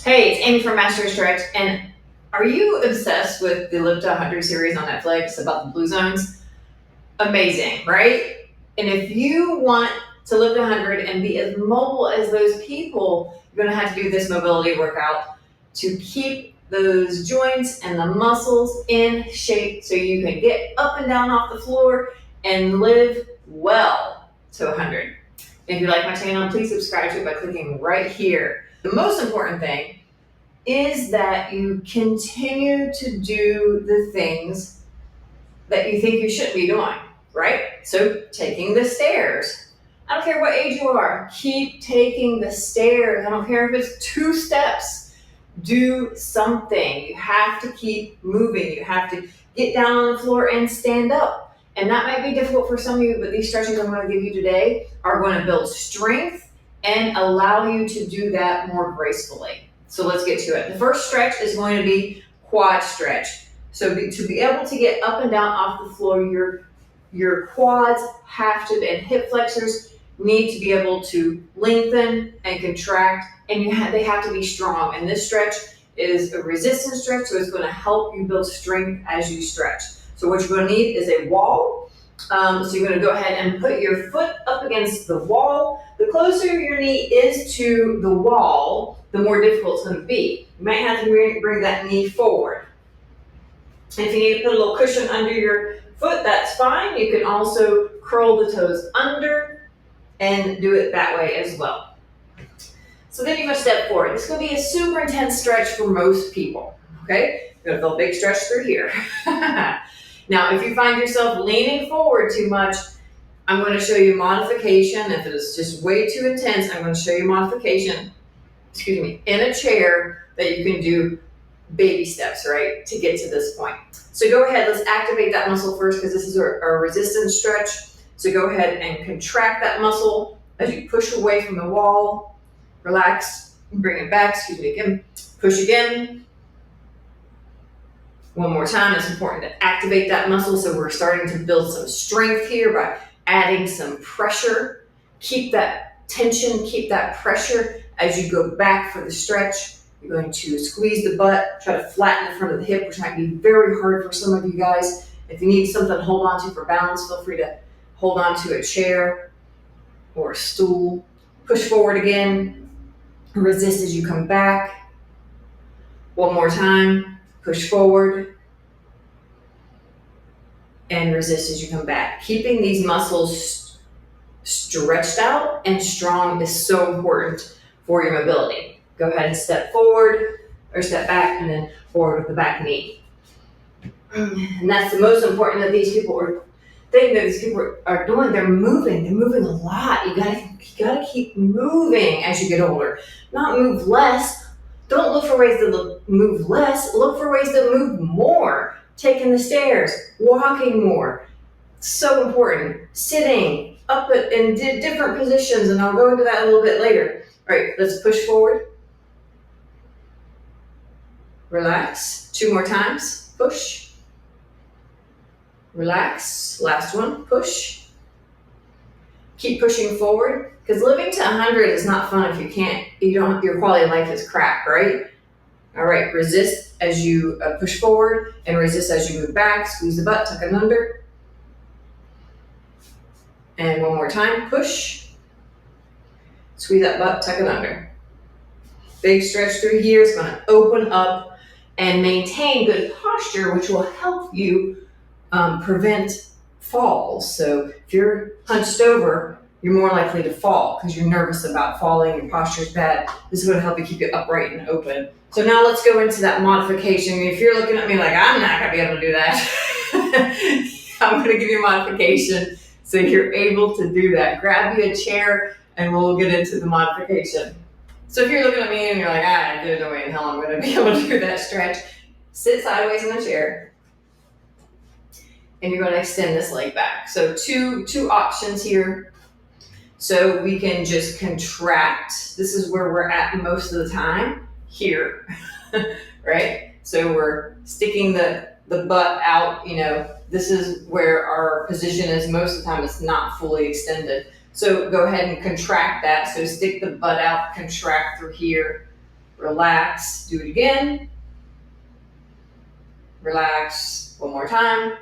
Hey, it's Amy from MastroStretch, and are you obsessed with the Live to 100 series on Netflix about the blue zones? Amazing, right? And if you want to live to 100 and be as mobile as those people, you're going to have to do this mobility workout to keep those joints and the muscles in shape so you can get up and down off the floor and live well to 100. If you like my channel, please subscribe to it by clicking right here. The most important thing is that you continue to do the things that you think you shouldn't be doing, right? So taking the stairs. I don't care what age you are, keep taking the stairs. I don't care if it's 2 steps. Do something. You have to keep moving. You have to get down on the floor and stand up. And that might be difficult for some of you, but these stretches I'm going to give you today are going to build strength and allow you to do that more gracefully. So let's get to it. The first stretch is going to be quad stretch. So to be able to get up and down off the floor, your quads have to, and hip flexors need to be able to lengthen and contract, and they have to be strong. And this stretch is a resistance stretch, so it's going to help you build strength as you stretch. So what you're going to need is a wall. So you're going to go ahead and put your foot up against the wall. The closer your knee is to the wall, the more difficult it's going to be. You might have to bring that knee forward. And if you need to put a little cushion under your foot, that's fine. You can also curl the toes under and do it that way as well. So then you're going to step forward. This is going to be a super intense stretch for most people. Okay? You're going to feel a big stretch through here. Now, if you find yourself leaning forward too much, I'm going to show you modification. If it's just way too intense, I'm going to show you modification, in a chair that you can do baby steps, right, to get to this point. So go ahead, let's activate that muscle first because this is a resistance stretch. So go ahead and contract that muscle as you push away from the wall. Relax, bring it back, again. Push again. One more time, it's important to activate that muscle, so we're starting to build some strength here by adding some pressure. Keep that tension, keep that pressure as you go back for the stretch. You're going to squeeze the butt, try to flatten the front of the hip, which might be very hard for some of you guys. If you need something to hold on to for balance, feel free to hold on to a chair or a stool. Push forward again. Resist as you come back. One more time. Push forward and resist as you come back. Keeping these muscles stretched out and strong is so important for your mobility. Go ahead and step forward or step back and then forward with the back knee. And that's the most important that these people are doing. They're moving a lot. You gotta keep moving as you get older. Not move less. Don't look for ways to move less. Look for ways to move more. Taking the stairs, walking more. So important. Sitting up in different positions, and I'll go into that a little bit later. All right, let's push forward. Relax. 2 more times. Push. Relax. Last one. Push. Keep pushing forward. Because living to 100 is not fun if your quality of life is crap, right? All right, resist as you push forward and resist as you move back. Squeeze the butt, tuck it under. And one more time, push. Squeeze that butt, tuck it under. Big stretch through here is going to open up and maintain good posture, which will help you prevent falls. So if you're hunched over, you're more likely to fall because you're nervous about falling, your posture's bad. This is going to help you keep it upright and open. So now let's go into that modification. If you're looking at me like, I'm not going to be able to do that, I'm going to give you a modification so you're able to do that. Grab you a chair and we'll get into the modification. So if you're looking at me and you're like, there's no way in hell I'm going to be able to do that stretch, sit sideways in the chair. And you're going to extend this leg back. So two options here. So we can just contract. This is where we're at most of the time, here, right? So we're sticking the butt out, this is where our position is most of the time. It's not fully extended. So go ahead and contract that. So stick the butt out, contract through here, relax, do it again, relax, one more time,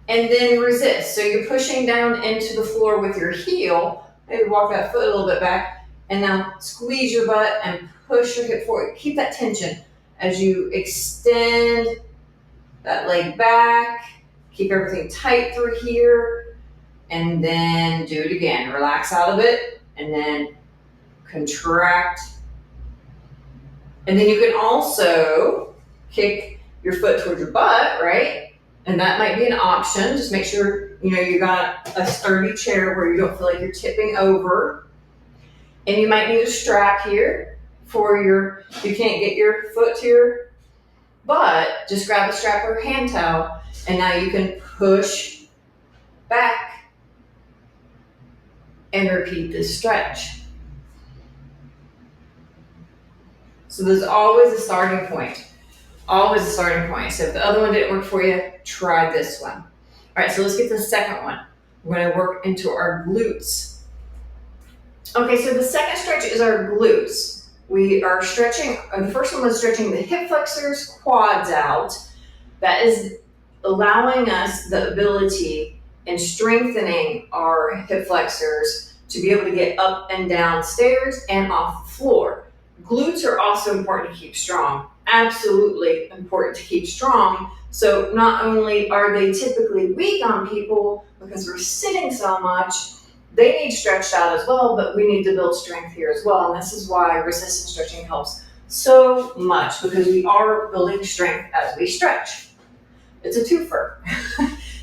and then resist. So you're pushing down into the floor with your heel, maybe walk that foot a little bit back, and now squeeze your butt and push your hip forward. Keep that tension as you extend that leg back, keep everything tight through here, and then do it again. Relax out of it, and then contract. And then you can also kick your foot towards your butt, right? And that might be an option. Just make sure, you got a sturdy chair where you don't feel like you're tipping over. And you might need a strap here if you can't get your foot to your butt, just grab a strap or a hand towel, and now you can push back and repeat this stretch. So there's always a starting point. Always a starting point. So if the other one didn't work for you, try this one. All right, so let's get to the second one. We're going to work into our glutes. Okay, so the second stretch is our glutes. We are stretching, the first one was stretching the hip flexors, quads out. That is allowing us the ability and strengthening our hip flexors to be able to get up and down stairs and off the floor. Glutes are also important to keep strong. Absolutely important to keep strong. So not only are they typically weak on people because we're sitting so much, they need stretched out as well, but we need to build strength here as well. And this is why resistance stretching helps so much, because we are building strength as we stretch. It's a twofer.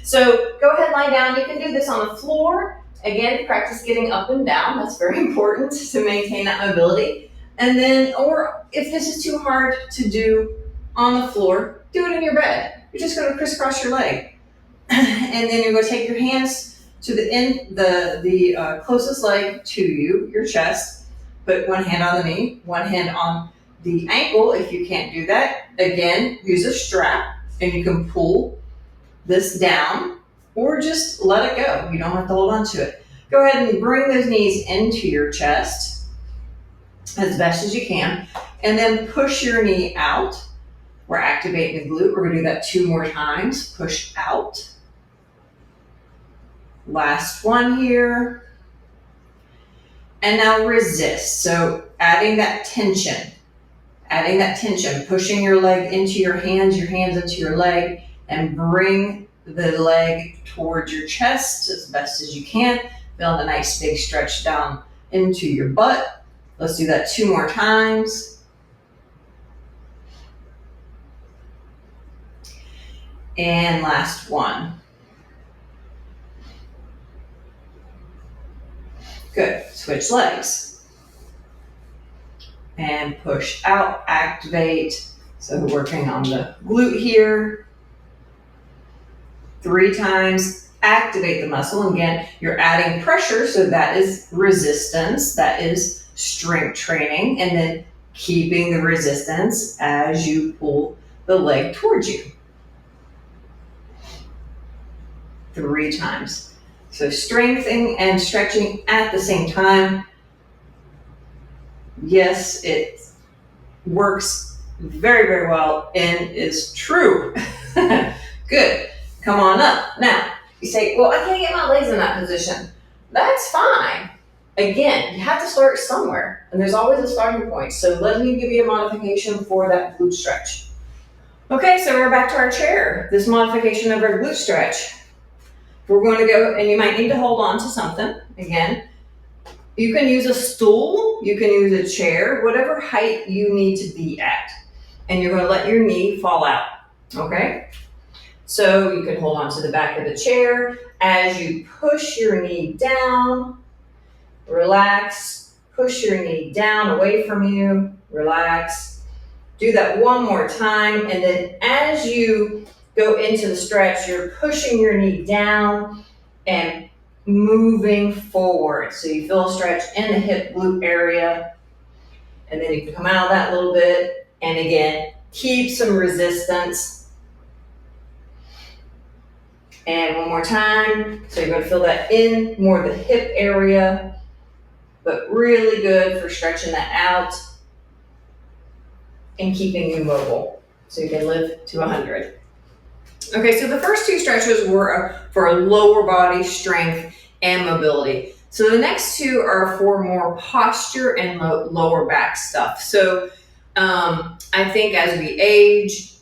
So go ahead, lie down. You can do this on the floor. Again, practice getting up and down. That's very important to maintain that mobility. And then, or if this is too hard to do on the floor, do it in your bed. You're just going to crisscross your leg. And then you're going to take your hands to the end, the closest leg to you, your chest. Put one hand on the knee, one hand on the ankle. If you can't do that, again, use a strap and you can pull this down or just let it go. You don't have to hold on to it. Go ahead and bring those knees into your chest as best as you can, and then push your knee out. We're activating the glute. We're going to do that 2 more times. Push out. Last one here. And now resist. So adding that tension, pushing your leg into your hands into your leg, and bring the leg towards your chest as best as you can. Feeling a nice big stretch down into your butt. Let's do that 2 more times. And last one. Good. Switch legs. And push out, activate. So we're working on the glute here. 3 times. Activate the muscle. Again, you're adding pressure, so that is resistance. That is strength training. And then keeping the resistance as you pull the leg towards you. 3 times. So strengthening and stretching at the same time. Yes, it works very, very well and is true. Good. Come on up. Now, you say, well, I can't get my legs in that position. That's fine. Again, you have to start somewhere, and there's always a starting point. So let me give you a modification for that glute stretch. Okay, so we're back to our chair. This modification of our glute stretch. We're going to go, and you might need to hold on to something. Again, you can use a stool, you can use a chair, whatever height you need to be at. And you're going to let your knee fall out, okay? So you can hold on to the back of the chair. As you push your knee down, relax, push your knee down away from you, relax. Do that 1 more time, and then as you go into the stretch, you're pushing your knee down and moving forward. So you feel a stretch in the hip glute area, and then you can come out of that a little bit, and again, keep some resistance. And 1 more time. So you're going to feel that in more the hip area, but really good for stretching that out. and keeping you mobile so you can live to 100. Okay, so the first two stretches were for lower body strength and mobility. So the next two are for more posture and lower back stuff. So I think as we age,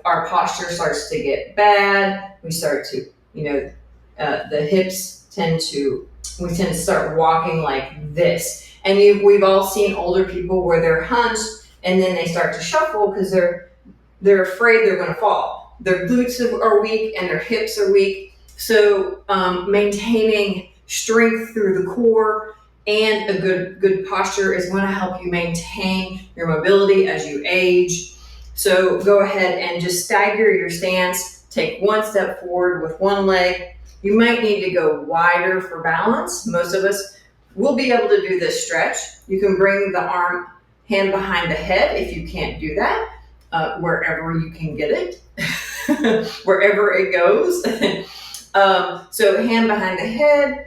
our posture starts to get bad. We start to, the hips we tend to start walking like this. And we've all seen older people where they're hunched and then they start to shuffle because they're afraid they're going to fall. Their glutes are weak and their hips are weak. So maintaining strength through the core and a good posture is going to help you maintain your mobility as you age. So go ahead and just stagger your stance. Take one step forward with one leg. You might need to go wider for balance. Most of us will be able to do this stretch. You can bring the hand behind the head if you can't do that, wherever you can get it, wherever it goes. So hand behind the head.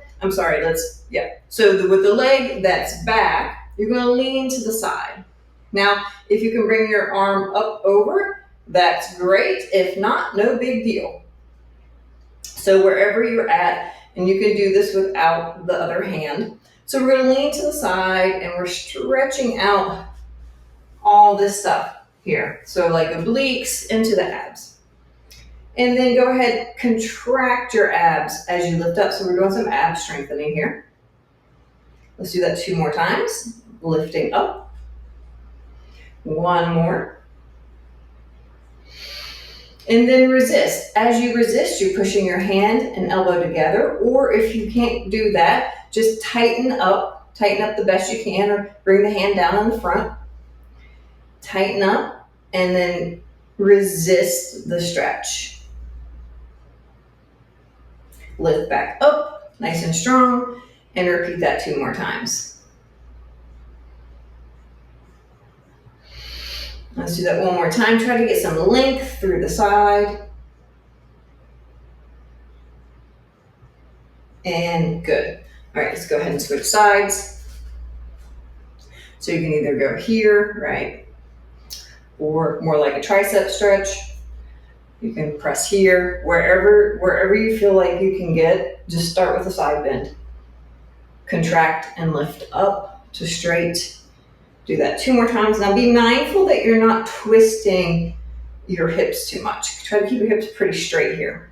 So with the leg that's back, you're going to lean to the side. Now, if you can bring your arm up over, that's great. If not, no big deal. So wherever you're at, and you can do this without the other hand. So we're going to lean to the side and we're stretching out all this stuff here. So like obliques into the abs. And then go ahead, contract your abs as you lift up. So we're doing some ab strengthening here. Let's do that 2 more times. Lifting up. 1 more. And then resist. As you resist, you're pushing your hand and elbow together. Or if you can't do that, just tighten up the best you can, or bring the hand down on the front. Tighten up and then resist the stretch. Lift back up, nice and strong, and repeat that 2 more times. Let's do that 1 more time. Try to get some length through the side. And good. All right, let's go ahead and switch sides. So you can either go here, right? Or more like a tricep stretch. You can press here, wherever you feel like you can get. Just start with a side bend. Contract and lift up to straight. Do that 2 more times. Now be mindful that you're not twisting your hips too much. Try to keep your hips pretty straight here.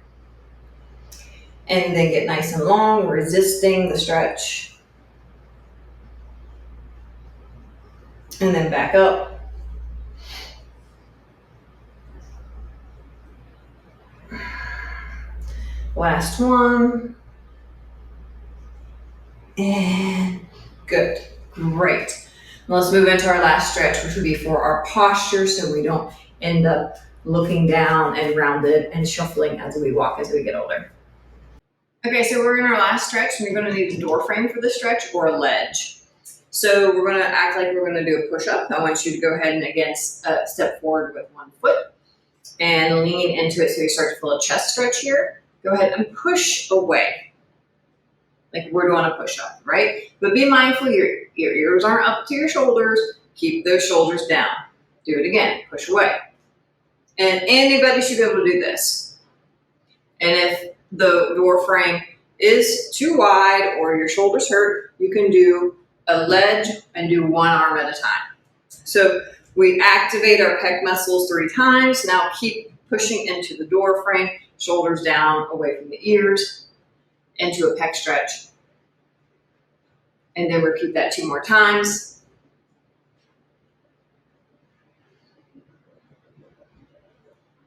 And then get nice and long, resisting the stretch. And then back up. Last one. And good. Great. Now let's move into our last stretch, which would be for our posture, so we don't end up looking down and rounded and shuffling as we walk as we get older. Okay, so we're in our last stretch, and you're going to need a door frame for the stretch or a ledge. So we're going to act like we're going to do a push-up. I want you to go ahead and again step forward with 1 foot and lean into it so you start to feel a chest stretch here. Go ahead and push away. Like we're doing a push-up, right? But be mindful your ears aren't up to your shoulders. Keep those shoulders down. Do it again. Push away. And anybody should be able to do this. And if the door frame is too wide or your shoulders hurt, you can do a ledge and do 1 arm at a time. So we activate our pec muscles 3 times. Now keep pushing into the door frame, shoulders down, away from the ears, into a pec stretch. And then repeat that 2 more times.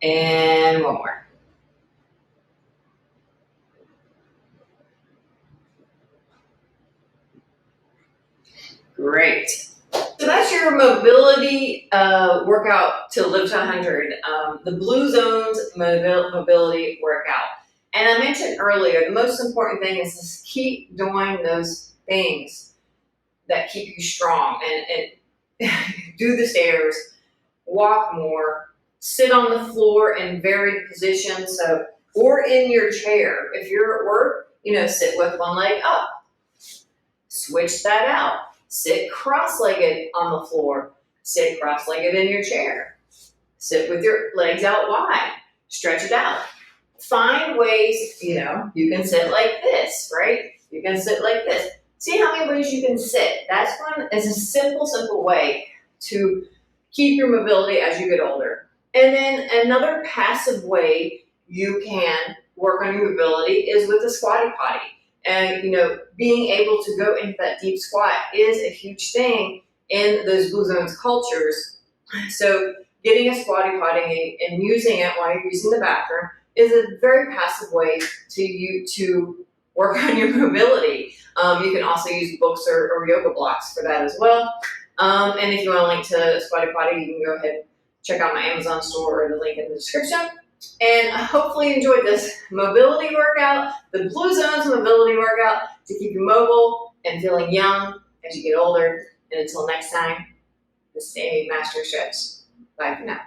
And 1 more. Great. So that's your mobility workout to live to 100. The Blue Zones mobility workout. And I mentioned earlier, the most important thing is to keep doing those things that keep you strong. And do the stairs, walk more, sit on the floor in varied positions, or in your chair. If you're at work, sit with 1 leg up. Switch that out. Sit cross-legged on the floor. Sit cross-legged in your chair. Sit with your legs out wide. Stretch it out. Find ways, you can sit like this, right? You can sit like this. See how many ways you can sit. That's one is a simple way to keep your mobility as you get older. And then another passive way you can work on your mobility is with the squatty potty. And, being able to go into that deep squat is a huge thing in those blue zones cultures. So getting a squatty potty and using it while you're using the bathroom is a very passive way to work on your mobility. You can also use books or yoga blocks for that as well. And if you want a link to Squatty Potty, you can go ahead and check out my Amazon store or the link in the description. And I hopefully you enjoyed this mobility workout, the Blue Zones mobility workout to keep you mobile and feeling young as you get older. And until next time, this is MastroStretch. Bye for now.